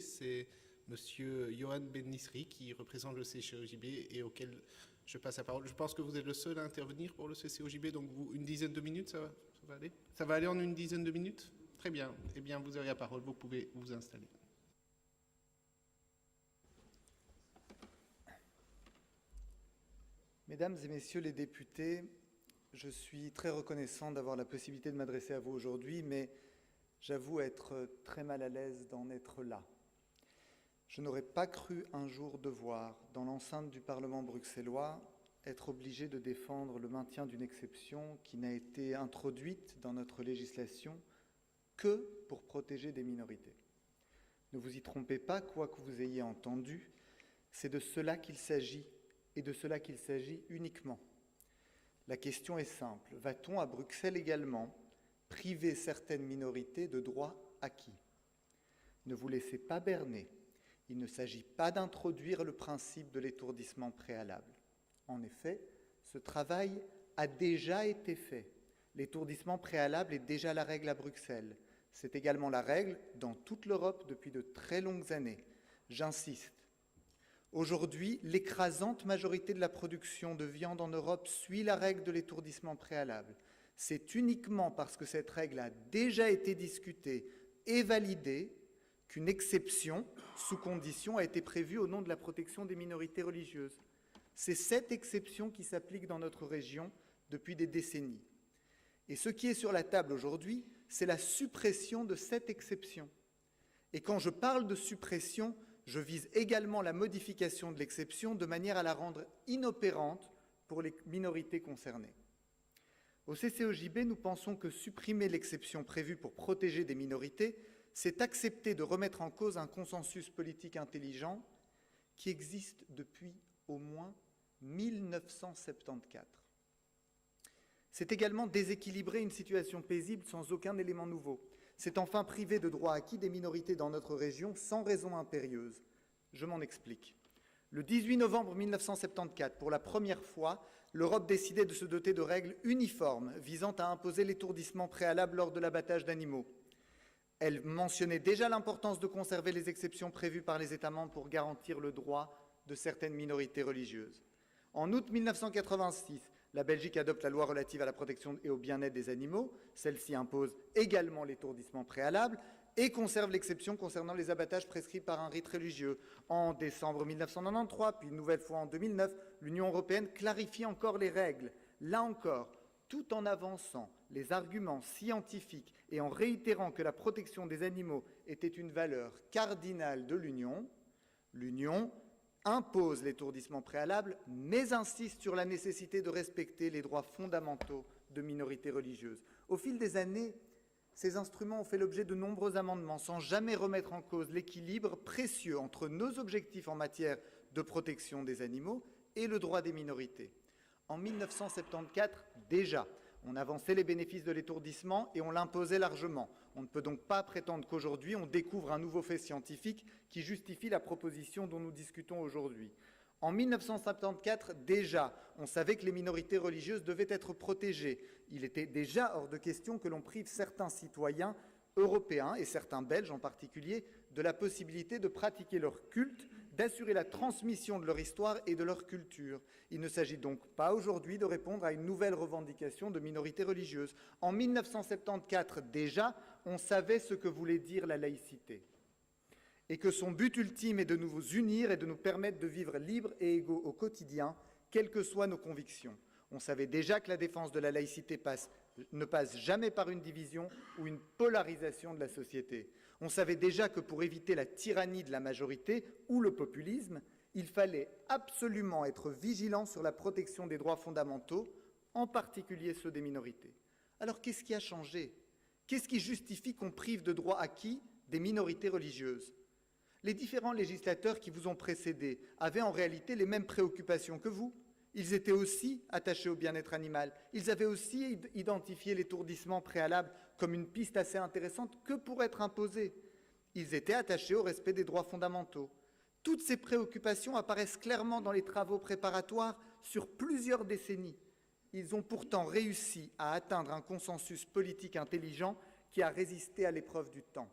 c'est Monsieur Johan Ben-Nisri qui représente le CCOJB et auquel je passe la parole. Je pense que vous êtes le seul à intervenir pour le CCOJB, donc vous, une dizaine de minutes, ça va aller? Ça va aller en une dizaine de minutes? Très bien. Eh bien, vous avez la parole, vous pouvez vous installer. Mesdames et messieurs les députés, je suis très reconnaissant d'avoir la possibilité de m'adresser à vous aujourd'hui, mais j'avoue être très mal à l'aise d'en être là. Je n'aurais pas cru un jour devoir, dans l'enceinte du Parlement bruxellois, être obligé de défendre le maintien d'une exception qui n'a été introduite dans notre législation que pour protéger des minorités. Ne vous y trompez pas, quoi que vous ayez entendu, c'est de cela qu'il s'agit, et de cela qu'il s'agit uniquement. La question est simple. Va-t-on à Bruxelles également priver certaines minorités de droits acquis? Ne vous laissez pas berner. Il ne s'agit pas d'introduire le principe de l'étourdissement préalable. En effet, ce travail a déjà été fait. L'étourdissement préalable est déjà la règle à Bruxelles. C'est également la règle dans toute l'Europe depuis de très longues années. J'insiste. Aujourd'hui, l'écrasante majorité de la production de viande en Europe suit la règle de l'étourdissement préalable. C'est uniquement parce que cette règle a déjà été discutée et validée qu'une exception, sous condition, a été prévue au nom de la protection des minorités religieuses. C'est cette exception qui s'applique dans notre région depuis des décennies. Et ce qui est sur la table aujourd'hui, c'est la suppression de cette exception. Et quand je parle de suppression, je vise également la modification de l'exception de manière à la rendre inopérante pour les minorités concernées. Au CCOJB, nous pensons que supprimer l'exception prévue pour protéger des minorités, c'est accepter de remettre en cause un consensus politique intelligent qui existe depuis au moins 1974. C'est également déséquilibrer une situation paisible sans aucun élément nouveau. C'est enfin priver de droits acquis des minorités dans notre région sans raison impérieuse. Je m'en explique. Le 18 novembre 1974, pour la première fois, l'Europe décidait de se doter de règles uniformes visant à imposer l'étourdissement préalable lors de l'abattage d'animaux. Elle mentionnait déjà l'importance de conserver les exceptions prévues par les États membres pour garantir le droit de certaines minorités religieuses. En août 1986, la Belgique adopte la loi relative à la protection et au bien-être des animaux. Celle-ci impose également l'étourdissement préalable et conserve l'exception concernant les abattages prescrits par un rite religieux. En décembre 1993, puis une nouvelle fois en 2009, l'Union européenne clarifie encore les règles. Là encore, tout en avançant les arguments scientifiques et en réitérant que la protection des animaux était une valeur cardinale de l'Union, l'Union impose l'étourdissement préalable, mais insiste sur la nécessité de respecter les droits fondamentaux de minorités religieuses. Au fil des années, ces instruments ont fait l'objet de nombreux amendements, sans jamais remettre en cause l'équilibre précieux entre nos objectifs en matière de protection des animaux et le droit des minorités. En 1974, déjà, on avançait les bénéfices de l'étourdissement et on l'imposait largement. On ne peut donc pas prétendre qu'aujourd'hui, on découvre un nouveau fait scientifique qui justifie la proposition dont nous discutons aujourd'hui. En 1974, déjà, on savait que les minorités religieuses devaient être protégées. Il était déjà hors de question que l'on prive certains citoyens européens, et certains Belges en particulier, de la possibilité de pratiquer leur culte, d'assurer la transmission de leur histoire et de leur culture. Il ne s'agit donc pas aujourd'hui de répondre à une nouvelle revendication de minorités religieuses. En 1974, déjà, on savait ce que voulait dire la laïcité, et que son but ultime est de nous unir et de nous permettre de vivre libres et égaux au quotidien, quelles que soient nos convictions. On savait déjà que la défense de la laïcité ne passe jamais par une division ou une polarisation de la société. On savait déjà que pour éviter la tyrannie de la majorité ou le populisme, il fallait absolument être vigilant sur la protection des droits fondamentaux, en particulier ceux des minorités. Alors qu'est-ce qui a changé? Qu'est-ce qui justifie qu'on prive de droits acquis des minorités religieuses? Les différents législateurs qui vous ont précédés avaient en réalité les mêmes préoccupations que vous. Ils étaient aussi attachés au bien-être animal. Ils avaient aussi identifié l'étourdissement préalable comme une piste assez intéressante que pour être imposée. Ils étaient attachés au respect des droits fondamentaux. Toutes ces préoccupations apparaissent clairement dans les travaux préparatoires sur plusieurs décennies. Ils ont pourtant réussi à atteindre un consensus politique intelligent qui a résisté à l'épreuve du temps.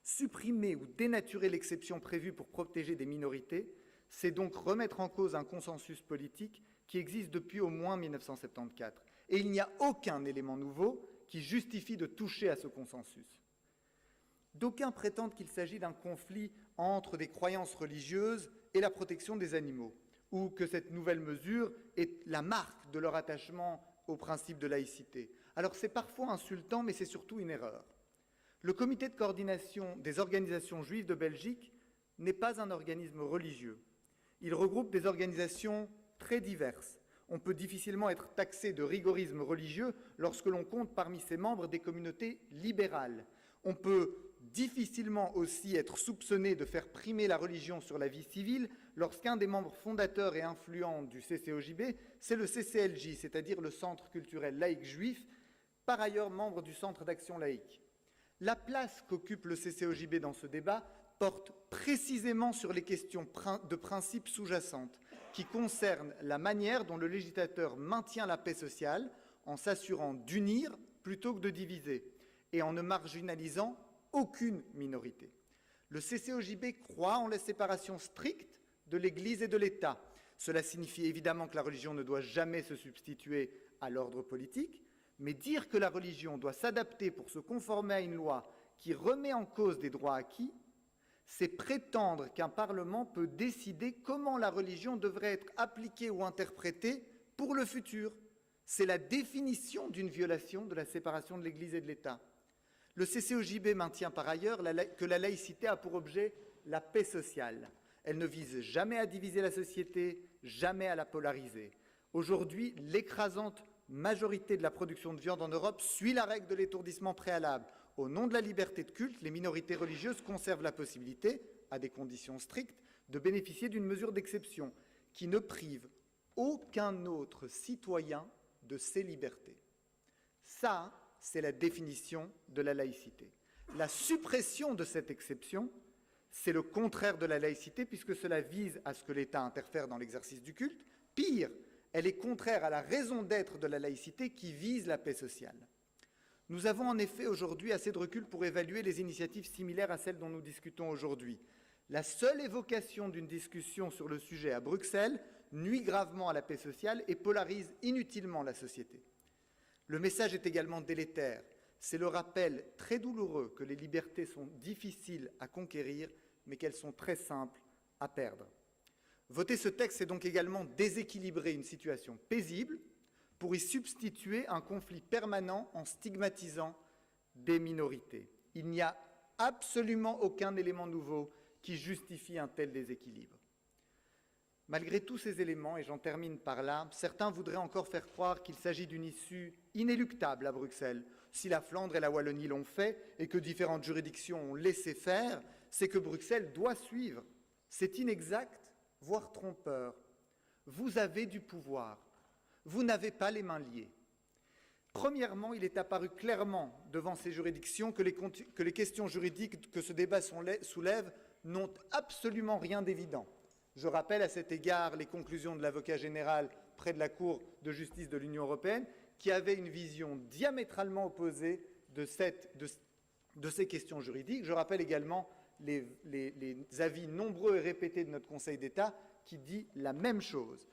Supprimer ou dénaturer l'exception prévue pour protéger des minorités, c'est donc remettre en cause un consensus politique qui existe depuis au moins 1974. Et il n'y a aucun élément nouveau qui justifie de toucher à ce consensus. D'aucuns prétendent qu'il s'agit d'un conflit entre des croyances religieuses et la protection des animaux, ou que cette nouvelle mesure est la marque de leur attachement au principe de laïcité. Alors c'est parfois insultant, mais c'est surtout une erreur. Le comité de coordination des organisations juives de Belgique n'est pas un organisme religieux. Il regroupe des organisations très diverses. On peut difficilement être taxé de rigorisme religieux lorsque l'on compte parmi ses membres des communautés libérales. On peut difficilement aussi être soupçonné de faire primer la religion sur la vie civile lorsqu'un des membres fondateurs et influents du CCOJB, c'est le CCLJ, c'est-à-dire le Centre culturel laïque juif, par ailleurs membre du Centre d'action laïque. La place qu'occupe le CCOJB dans ce débat porte précisément sur les questions de principes sous-jacentes qui concernent la manière dont le législateur maintient la paix sociale en s'assurant d'unir plutôt que de diviser et en ne marginalisant aucune minorité. Le CCOJB croit en la séparation stricte de l'Église et de l'État. Cela signifie évidemment que la religion ne doit jamais se substituer à l'ordre politique, mais dire que la religion doit s'adapter pour se conformer à une loi qui remet en cause des droits acquis, c'est prétendre qu'un Parlement peut décider comment la religion devrait être appliquée ou interprétée pour le futur. C'est la définition d'une violation de la séparation de l'Église et de l'État. Le CCOJB maintient par ailleurs que la laïcité a pour objet la paix sociale. Elle ne vise jamais à diviser la société, jamais à la polariser. Aujourd'hui, l'écrasante majorité de la production de viande en Europe suit la règle de l'étourdissement préalable. Au nom de la liberté de culte, les minorités religieuses conservent la possibilité, à des conditions strictes, de bénéficier d'une mesure d'exception qui ne prive aucun autre citoyen de ses libertés. Ça, c'est la définition de la laïcité. La suppression de cette exception, c'est le contraire de la laïcité puisque cela vise à ce que l'État interfère dans l'exercice du culte. Pire, elle est contraire à la raison d'être de la laïcité qui vise la paix sociale. Nous avons en effet aujourd'hui assez de recul pour évaluer les initiatives similaires à celles dont nous discutons aujourd'hui. La seule évocation d'une discussion sur le sujet à Bruxelles nuit gravement à la paix sociale et polarise inutilement la société. Le message est également délétère. C'est le rappel très douloureux que les libertés sont difficiles à conquérir, mais qu'elles sont très simples à perdre. Voter ce texte, c'est donc également déséquilibrer une situation paisible pour y substituer un conflit permanent en stigmatisant des minorités. Il n'y a absolument aucun élément nouveau qui justifie un tel déséquilibre. Malgré tous ces éléments, et j'en termine par là, certains voudraient encore faire croire qu'il s'agit d'une issue inéluctable à Bruxelles. Si la Flandre et la Wallonie l'ont fait et que différentes juridictions ont laissé faire, c'est que Bruxelles doit suivre. C'est inexact, voire trompeur. Vous avez du pouvoir. Vous n'avez pas les mains liées. Premièrement, il est apparu clairement devant ces juridictions que les questions juridiques que ce débat soulève n'ont absolument rien d'évident. Je rappelle à cet égard les conclusions de l'avocat général près de la Cour de justice de l'Union européenne, qui avait une vision diamétralement opposée de ces questions juridiques. Je rappelle également les avis nombreux et répétés de notre Conseil d'État qui dit la même chose.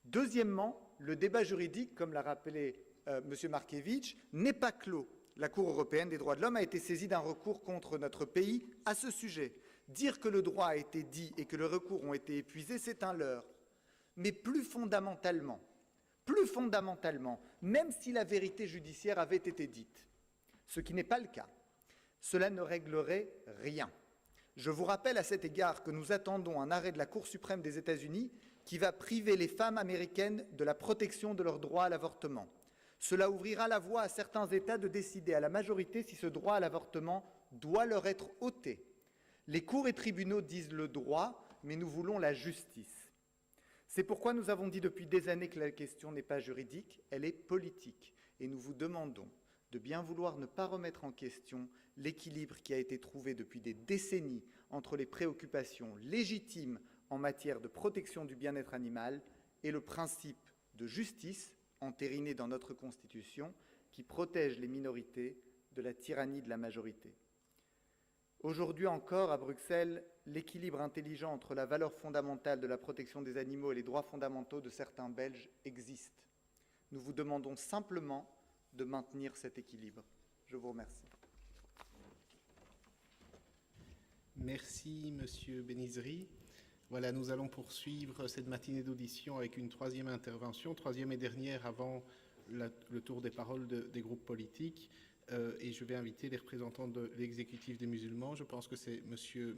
Deuxièmement, le débat juridique, comme l'a rappelé M. Markiewicz, n'est pas clos. La Cour européenne des droits de l'homme a été saisie d'un recours contre notre pays à ce sujet. Dire que le droit a été dit et que les recours ont été épuisés, c'est un leurre. Mais plus fondamentalement, même si la vérité judiciaire avait été dite, ce qui n'est pas le cas, cela ne réglerait rien. Je vous rappelle à cet égard que nous attendons un arrêt de la Cour suprême des États-Unis qui va priver les femmes américaines de la protection de leur droit à l'avortement. Cela ouvrira la voie à certains États de décider à la majorité si ce droit à l'avortement doit leur être ôté. Les cours et tribunaux disent le droit, mais nous voulons la justice. C'est pourquoi nous avons dit depuis des années que la question n'est pas juridique, elle est politique. Et nous vous demandons de bien vouloir ne pas remettre en question l'équilibre qui a été trouvé depuis des décennies entre les préoccupations légitimes en matière de protection du bien-être animal et le principe de justice entériné dans notre Constitution qui protège les minorités de la tyrannie de la majorité. Aujourd'hui encore, à Bruxelles, l'équilibre intelligent entre la valeur fondamentale de la protection des animaux et les droits fondamentaux de certains Belges existe. Nous vous demandons simplement de maintenir cet équilibre. Je vous remercie. Merci, Monsieur Benizri. Voilà, nous allons poursuivre cette matinée d'audition avec une troisième intervention, troisième et dernière avant le tour des paroles des groupes politiques. Et je vais inviter les représentants de l'exécutif des musulmans. Je pense que c'est Monsieur